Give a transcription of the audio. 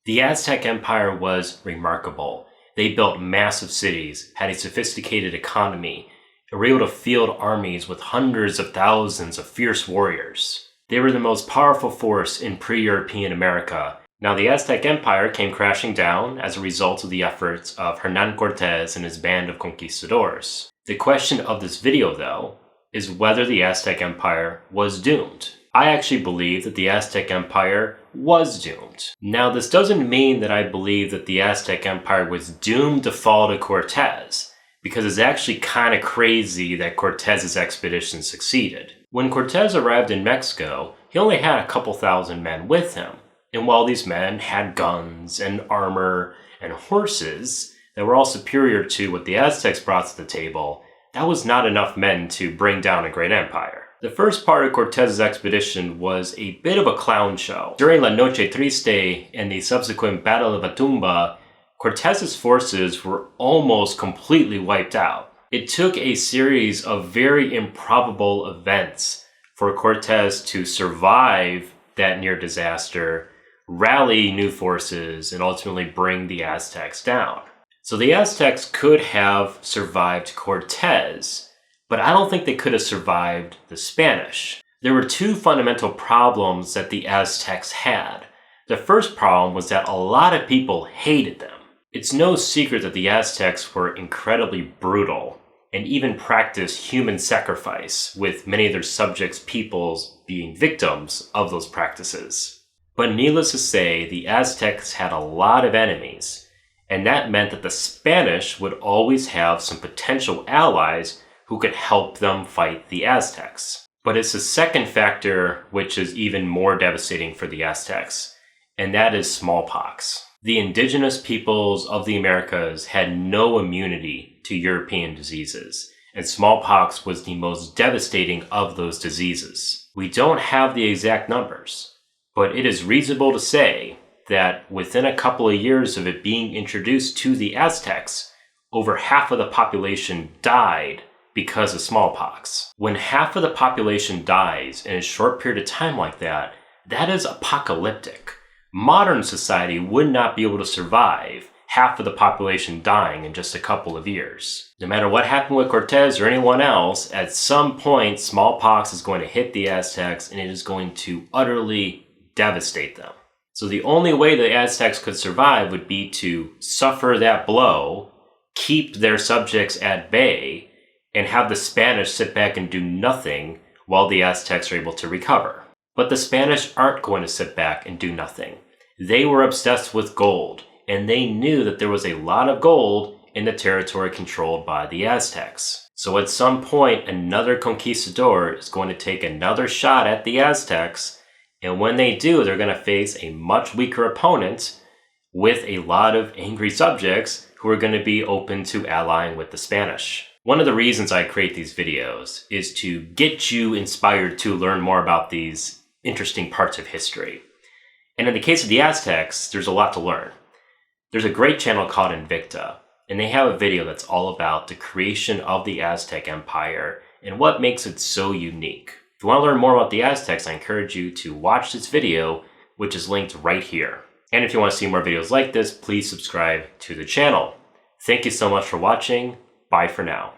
The Aztec Empire was remarkable. They built massive cities, had a sophisticated economy, and were able to field armies with hundreds of thousands of fierce warriors. They were the most powerful force in pre-European America. Now, the Aztec Empire came crashing down as a result of the efforts of Hernando Cortez and his band of conquistadors. The question of this video, though, is whether the Aztec Empire was doomed. I actually believe that the Aztec Empire was doomed. Now, this doesn't mean that I believe that the Aztec Empire was doomed to fall to Cortez, because it's actually kind of crazy that Cortez's expedition succeeded. When Cortez arrived in Mexico, he only had a couple thousand men with him. And while these men had guns and armor and horses that were all superior to what the Aztecs brought to the table, that was not enough men to bring down a great empire. The first part of Cortez's expedition was a bit of a clown show. During La Noche Triste and the subsequent Battle of Atumba, Cortez's forces were almost completely wiped out. It took a series of very improbable events for Cortez to survive that near disaster, rally new forces, and ultimately bring the Aztecs down. So the Aztecs could have survived Cortez, but I don't think they could have survived the Spanish. There were two fundamental problems that the Aztecs had. The first problem was that a lot of people hated them. It's no secret that the Aztecs were incredibly brutal and even practiced human sacrifice, with many of their subjects' peoples being victims of those practices. But needless to say, the Aztecs had a lot of enemies, and that meant that the Spanish would always have some potential allies who could help them fight the Aztecs. But it's the second factor which is even more devastating for the Aztecs, and that is smallpox. The indigenous peoples of the Americas had no immunity to European diseases, and smallpox was the most devastating of those diseases. We don't have the exact numbers, but it is reasonable to say that within a couple of years of it being introduced to the Aztecs, over half of the population died because of smallpox. When half of the population dies in a short period of time like that, that is apocalyptic. Modern society would not be able to survive half of the population dying in just a couple of years. No matter what happened with Cortez or anyone else, at some point smallpox is going to hit the Aztecs and it is going to utterly devastate them. So the only way the Aztecs could survive would be to suffer that blow, keep their subjects at bay, and have the Spanish sit back and do nothing while the Aztecs are able to recover. But the Spanish aren't going to sit back and do nothing. They were obsessed with gold, and they knew that there was a lot of gold in the territory controlled by the Aztecs. So at some point, another conquistador is going to take another shot at the Aztecs, and when they do, they're going to face a much weaker opponent with a lot of angry subjects who are going to be open to allying with the Spanish. One of the reasons I create these videos is to get you inspired to learn more about these interesting parts of history. And in the case of the Aztecs, there's a lot to learn. There's a great channel called Invicta, and they have a video that's all about the creation of the Aztec Empire and what makes it so unique. If you want to learn more about the Aztecs, I encourage you to watch this video, which is linked right here. And if you want to see more videos like this, please subscribe to the channel. Thank you so much for watching. Bye for now.